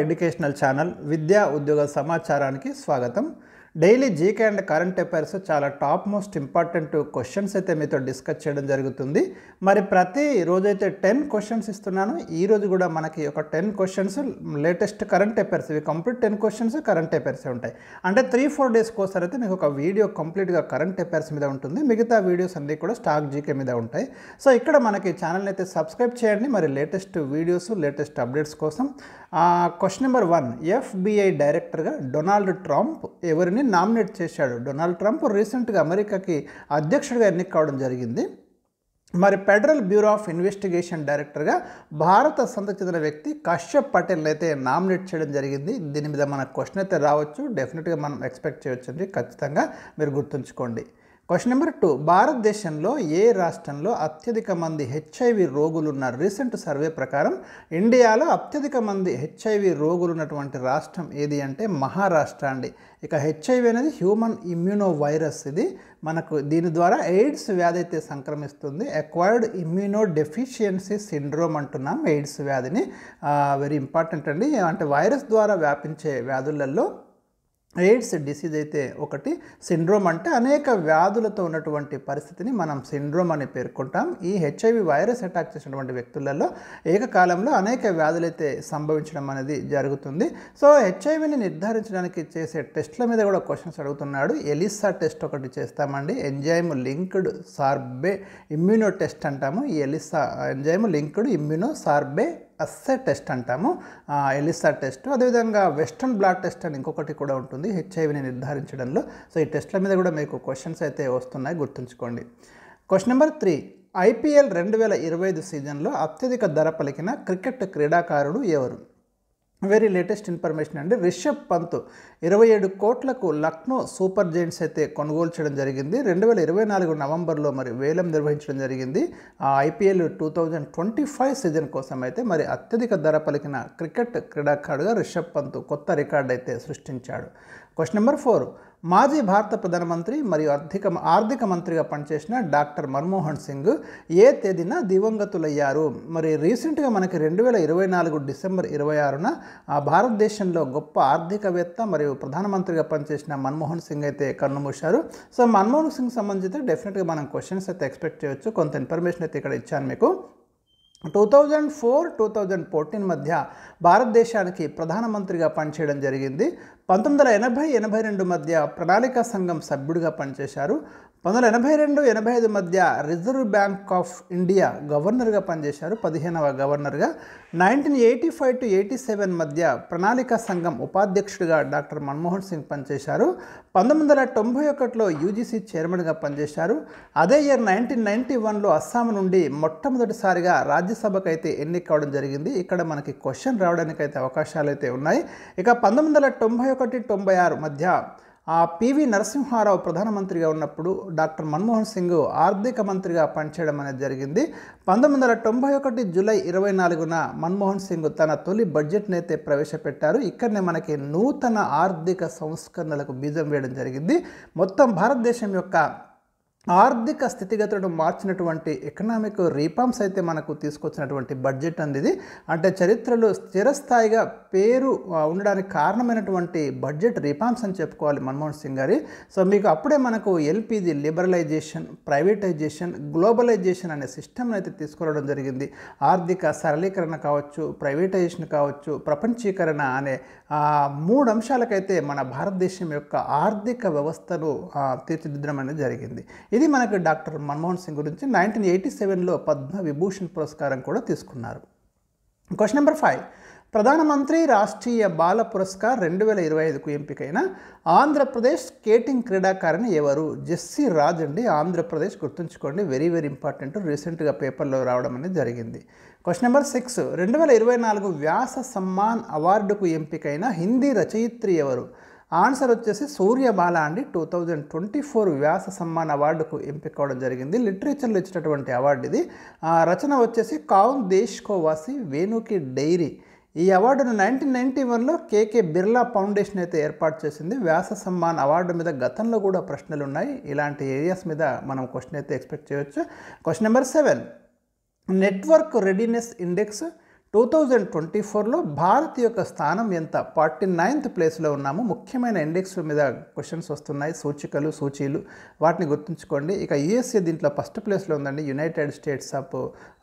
Educational channel విద్యా ఉద్యోగ సమాచారానికి స్వాగతం. Daily GK and current affairs చాలా టాప్ మోస్ట్ ఇంపార్టెంట్ క్వశ్చన్స్ అయితే మీతో డిస్కస్ చేయడం జరుగుతుంది. మరి ప్రతి రోజైతే 10 క్వశ్చన్స్ ఇస్తున్నాను. ఈ రోజు కూడా మనకి ఒక 10 క్వశ్చన్స్ లేటెస్ట్ కరెంట్ అఫైర్స్, ఇవి కంప్లీట్ 10 క్వశ్చన్స్ కరెంట్ అఫైర్స్ ఉంటాయి. అంటే 3-4 డేస్కి ఒకసారి అయితే మీకు ఒక వీడియో కంప్లీట్గా కరెంట్ అఫైర్స్ మీద ఉంటుంది. మిగతా వీడియోస్ అన్నీ కూడా స్టాక్ జీకే మీద ఉంటాయి. సో ఇక్కడ మనకి ఛానల్ని అయితే సబ్స్క్రైబ్ చేయండి. మరి లేటెస్ట్ వీడియోస్, లేటెస్ట్ అప్డేట్స్ కోసం క్వశ్చన్ నెంబర్ 1, FBI డైరెక్టర్గా డొనాల్డ్ ట్రంప్ ఎవరిని నామినేట్ చేశాడు? డొనాల్డ్ ట్రంప్ రీసెంట్గా అమెరికాకి అధ్యక్షుడిగా ఎన్నిక కావడం జరిగింది. మరి ఫెడరల్ బ్యూరో ఆఫ్ ఇన్వెస్టిగేషన్ డైరెక్టర్గా భారత సంతతికి చెందిన వ్యక్తి కశ్యప్ పటేల్ అయితే నామినేట్ చేయడం జరిగింది. దీని మీద మన క్వశ్చన్ అయితే రావచ్చు, డెఫినెట్గా మనం ఎక్స్పెక్ట్ చేయొచ్చండి. ఖచ్చితంగా మీరు గుర్తుంచుకోండి. క్వశ్చన్ నెంబర్ 2, భారతదేశంలో ఏ రాష్ట్రంలో అత్యధిక మంది HIV రోగులు ఉన్నారు? రీసెంట్ సర్వే ప్రకారం ఇండియాలో అత్యధిక మంది HIV రోగులు ఉన్నటువంటి రాష్ట్రం ఏది అంటే మహారాష్ట్ర అండి. ఇక HIV అనేది హ్యూమన్ ఇమ్యూనో వైరస్. ఇది మనకు దీని ద్వారా ఎయిడ్స్ వ్యాధి అయితే సంక్రమిస్తుంది. అక్వైర్డ్ ఇమ్యూనో డెఫిషియన్సీ సిండ్రోమ్ అంటున్నాం ఎయిడ్స్ వ్యాధిని. వెరీ ఇంపార్టెంట్ అండి. అంటే వైరస్ ద్వారా వ్యాపించే వ్యాధులలో ఎయిడ్స్ డిసీజ్ అయితే ఒకటి. సిండ్రోమ్ అంటే అనేక వ్యాధులతో ఉన్నటువంటి పరిస్థితిని మనం సిండ్రోమ్ అని పేర్కొంటాం. ఈ HIV వైరస్ అటాక్ చేసినటువంటి వ్యక్తులలో ఏకకాలంలో అనేక వ్యాధులైతే సంభవించడం అనేది జరుగుతుంది. సో HIVని నిర్ధారించడానికి చేసే టెస్ట్ల మీద కూడా క్వశ్చన్స్ అడుగుతున్నాడు. ఎలిసా టెస్ట్ ఒకటి చేస్తామండి, enzyme linked sorbent immuno test అంటాము. ఈ ELISA enzyme linked immuno sorbent assay test అంటాము, ఎలిసా టెస్ట్. అదేవిధంగా వెస్ట్రన్ బ్లాట్ టెస్ట్ అని ఇంకొకటి కూడా ఉంటుంది HIVని నిర్ధారించడంలో. సో ఈ టెస్ట్ల మీద కూడా మీకు క్వశ్చన్స్ అయితే వస్తున్నాయి, గుర్తుంచుకోండి. క్వశ్చన్ నెంబర్ 3, IPL 2025 సీజన్లో అత్యధిక ధర పలికిన క్రికెట్ క్రీడాకారుడు ఎవరు? వెరీ లేటెస్ట్ ఇన్ఫర్మేషన్ అండి. రిషబ్ పంత్ 27 కోట్లకు లక్నో సూపర్ జైంట్స్ అయితే కొనుగోలు చేయడం జరిగింది. 2024 నవంబర్లో మరి వేలం నిర్వహించడం జరిగింది. IPL 2025 సీజన్ కోసం అయితే మరి అత్యధిక ధర పలికిన క్రికెట్ క్రీడాకారుడుగా రిషబ్ పంత్ కొత్త రికార్డు అయితే సృష్టించాడు. క్వశ్చన్ నెంబర్ 4, మాజీ భారత ప్రధానమంత్త్రి మరియు ఆర్థిక మంత్రిగా పనిచేసిన డాక్టర్ మన్మోహన్ సింగ్ ఏ తేదీన దివంగతులయ్యారు? మరి రీసెంట్గా మనకి 2024 డిసెంబర్ 26న భారతదేశంలో గొప్ప ఆర్థికవేత్త మరియు ప్రధానమంత్రిగా పనిచేసిన మన్మోహన్ సింగ్ అయితే కన్నుమూశారు. సో మన్మోహన్ సింగ్ సంబంధించి డెఫినెట్గా మనం క్వశ్చన్స్ అయితే ఎక్స్పెక్ట్ చేయొచ్చు. కొంత ఇన్ఫర్మేషన్ అయితే ఇక్కడ ఇచ్చాను మీకు. 2004-2014 మధ్య భారతదేశానికి ప్రధానమంత్రిగా పనిచేయడం జరిగింది. 1980-82 మధ్య ప్రణాళికా సంఘం సభ్యుడిగా పనిచేశారు. 1982-85 మధ్య రిజర్వ్ బ్యాంక్ ఆఫ్ ఇండియా గవర్నర్గా పనిచేశారు, 15వ గవర్నర్గా. 1985-87 మధ్య ప్రణాళికా సంఘం ఉపాధ్యక్షుడిగా డాక్టర్ మన్మోహన్ సింగ్ పనిచేశారు. 1991లో UGC చైర్మన్గా పనిచేశారు. అదే ఇయర్ 1991లో అస్సాం నుండి మొట్టమొదటిసారిగా రాజ్యసభకు అయితే ఎన్నిక కావడం జరిగింది. ఇక్కడ మనకి క్వశ్చన్ రావడానికి అయితే అవకాశాలు అయితే ఉన్నాయి. ఇక 1991-96 మధ్య PV నరసింహారావు ప్రధానమంత్రిగా ఉన్నప్పుడు డాక్టర్ మన్మోహన్ సింగ్ ఆర్థిక మంత్రిగా పనిచేయడం అనేది జరిగింది. 1991 జూలై 24న మన్మోహన్ సింగ్ తన తొలి బడ్జెట్ని అయితే ప్రవేశపెట్టారు. ఇక్కడనే మనకి నూతన ఆర్థిక సంస్కరణలకు బీజం వేయడం జరిగింది. మొత్తం భారతదేశం యొక్క ఆర్థిక స్థితిగతులను మార్చినటువంటి ఎకనామిక్ రీఫార్మ్స్ అయితే మనకు తీసుకొచ్చినటువంటి బడ్జెట్ అనేది. అంటే చరిత్రలో స్థిరస్థాయిగా పేరు ఉండడానికి కారణమైనటువంటి బడ్జెట్ రీఫార్మ్స్ అని చెప్పుకోవాలి మన్మోహన్ సింగ్ గారి. సో మీకు అప్పుడే మనకు LPG లిబరలైజేషన్, ప్రైవేటైజేషన్, గ్లోబలైజేషన్ అనే సిస్టమ్ని అయితే తీసుకురావడం జరిగింది. ఆర్థిక సరళీకరణ కావచ్చు, ప్రైవేటైజేషన్ కావచ్చు, ప్రపంచీకరణ అనే 3 అంశాలకైతే మన భారతదేశం యొక్క ఆర్థిక వ్యవస్థను తీర్చిదిద్దడం అనేది జరిగింది. ఇది మనకు డాక్టర్ మన్మోహన్ సింగ్ గురించి. 1987లో పద్మవిభూషణ్ పురస్కారం కూడా తీసుకున్నారు. క్వశ్చన్ నెంబర్ 5, ప్రధానమంత్రి రాష్ట్రీయ బాల పురస్కార్ 2025కు ఎంపికైన ఆంధ్రప్రదేశ్ స్కేటింగ్ క్రీడాకారిణి ఎవరు? జెస్సీ రాజ్ అండి, ఆంధ్రప్రదేశ్. గుర్తుంచుకోండి, వెరీ వెరీ ఇంపార్టెంట్. రీసెంట్గా పేపర్లో రావడం అనేది జరిగింది. క్వశ్చన్ నెంబర్ 6, 2024 వ్యాస సమ్మాన్ అవార్డుకు ఎంపికైన హిందీ రచయిత్రి ఎవరు? ఆన్సర్ వచ్చేసి సూర్యబాల అండి. 2024 వ్యాస సమ్మాన్ అవార్డుకు ఎంపిక కావడం జరిగింది. లిటరేచర్లో ఇచ్చినటువంటి అవార్డు ఇది. రచన వచ్చేసి కౌన్ దేశ్ కో వాసి వేణుకి డైరీ. ఈ అవార్డును 1991లో KK బిర్లా ఫౌండేషన్ అయితే ఏర్పాటు చేసింది. వ్యాస సమ్మాన్ అవార్డు మీద గతంలో కూడా ప్రశ్నలు ఉన్నాయి. ఇలాంటి ఏరియాస్ మీద మనం క్వశ్చన్ అయితే ఎక్స్పెక్ట్ చేయవచ్చు. Question number 7, network readiness index 2024లో భారత్ యొక్క స్థానం ఎంత? 49th ప్లేస్లో ఉన్నాము. ముఖ్యమైన ఇండెక్స్ మీద క్వశ్చన్స్ వస్తున్నాయి, సూచికలు, సూచీలు, వాటిని గుర్తుంచుకోండి. ఇక యుఎస్ఏ దీంట్లో ఫస్ట్ ప్లేస్లో ఉందండి. యునైటెడ్ స్టేట్స్ ఆఫ్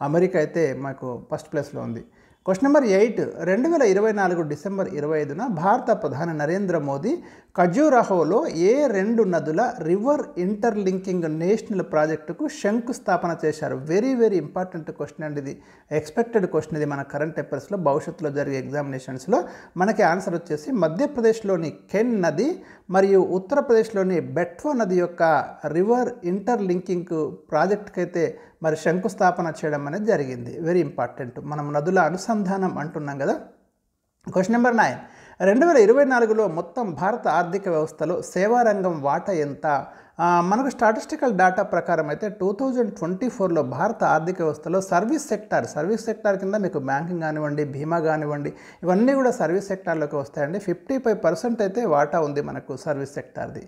అమెరికా అయితే మాకు ఫస్ట్ ప్లేస్లో ఉంది. క్వశ్చన్ నెంబర్ 8, 2024 డిసెంబర్ 25న భారత ప్రధాని నరేంద్ర మోదీ ఖజురాహోలో ఏ 2 నదుల రివర్ ఇంటర్లింకింగ్ నేషనల్ ప్రాజెక్టుకు శంకుస్థాపన చేశారు? వెరీ వెరీ ఇంపార్టెంట్ క్వశ్చన్ అండి ఇది. ఎక్స్పెక్టెడ్ క్వశ్చన్ ఇది మన కరెంట్ అఫైర్స్లో, భవిష్యత్తులో జరిగే ఎగ్జామినేషన్స్లో. మనకి ఆన్సర్ వచ్చేసి మధ్యప్రదేశ్లోని కెన్ నది మరియు ఉత్తరప్రదేశ్లోని బెట్వా నది యొక్క రివర్ ఇంటర్లింకింగ్ ప్రాజెక్టుకి అయితే మరి శంకుస్థాపన చేయడం అనేది జరిగింది. Very important. మనం నదుల అనుసంధానం అంటున్నాం కదా. క్వశ్చన్ నెంబర్ 9, 2024లో మొత్తం భారత ఆర్థిక వ్యవస్థలో సేవారంగం వాటా ఎంత? మనకు స్టాటిస్టికల్ డేటా ప్రకారం అయితే 2024లో భారత ఆర్థిక వ్యవస్థలో సర్వీస్ సెక్టార్ కింద మీకు బ్యాంకింగ్ కానివ్వండి, బీమా కానివ్వండి, ఇవన్నీ కూడా సర్వీస్ సెక్టార్లోకి వస్తాయండి. 55% అయితే వాటా ఉంది మనకు సర్వీస్ సెక్టార్ది.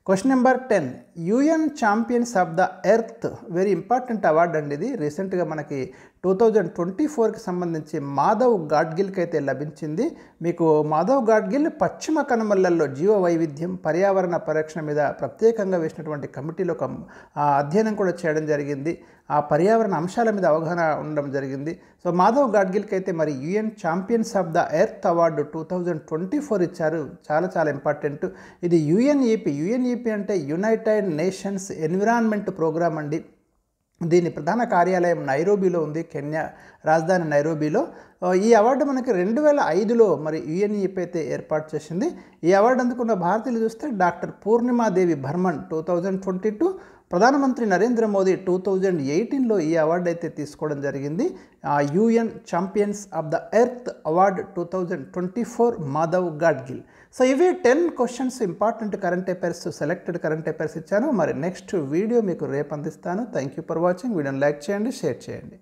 Question number 10, UN champions of the earth, very important award అండి ఇది. రీసెంట్గా మనకి 2024కి సంబంధించి మాధవ్ గాడ్గిల్కి అయితే లభించింది. మీకు మాధవ్ గాడ్గిల్ పశ్చిమ కనుమలలో జీవ వైవిధ్యం, పర్యావరణ పరిరక్షణ మీద ప్రత్యేకంగా వేసినటువంటి కమిటీలో ఒక అధ్యయనం కూడా చేయడం జరిగింది. ఆ పర్యావరణ అంశాల మీద అవగాహన ఉండడం జరిగింది. సో మాధవ్ గాడ్గిల్కి అయితే మరి UN champions of the earth award 2024 ఇచ్చారు. చాలా చాలా ఇంపార్టెంట్. ఇది యుఎన్ఈపి అంటే యునైటెడ్ నేషన్స్ ఎన్విరాన్మెంట్ ప్రోగ్రామ్ అండి. దీని ప్రధాన కార్యాలయం నైరోబీలో ఉంది, కెన్యా రాజధాని నైరోబీలో. ఈ అవార్డు మనకి 2005లో మరి యుఎన్ఈపి అయితే ఏర్పాటు చేసింది. ఈ అవార్డు అందుకున్న భారతీయులు చూస్తే డాక్టర్ పూర్ణిమాదేవి బర్మన్ 2022, ప్రధానమంత్రి నరేంద్ర మోదీ 2018లో ఈ అవార్డు అయితే తీసుకోవడం జరిగింది. UN champions of the earth award 2024 Madhav Gadgil. So ఇవి 10 questions, important current affairs, selected current affairs ఇచ్చాను. మరి నెక్స్ట్ వీడియో మీకు రేపు అందిస్తాను. Thank you for watching. వీడియోని లైక్ చేయండి, షేర్ చేయండి.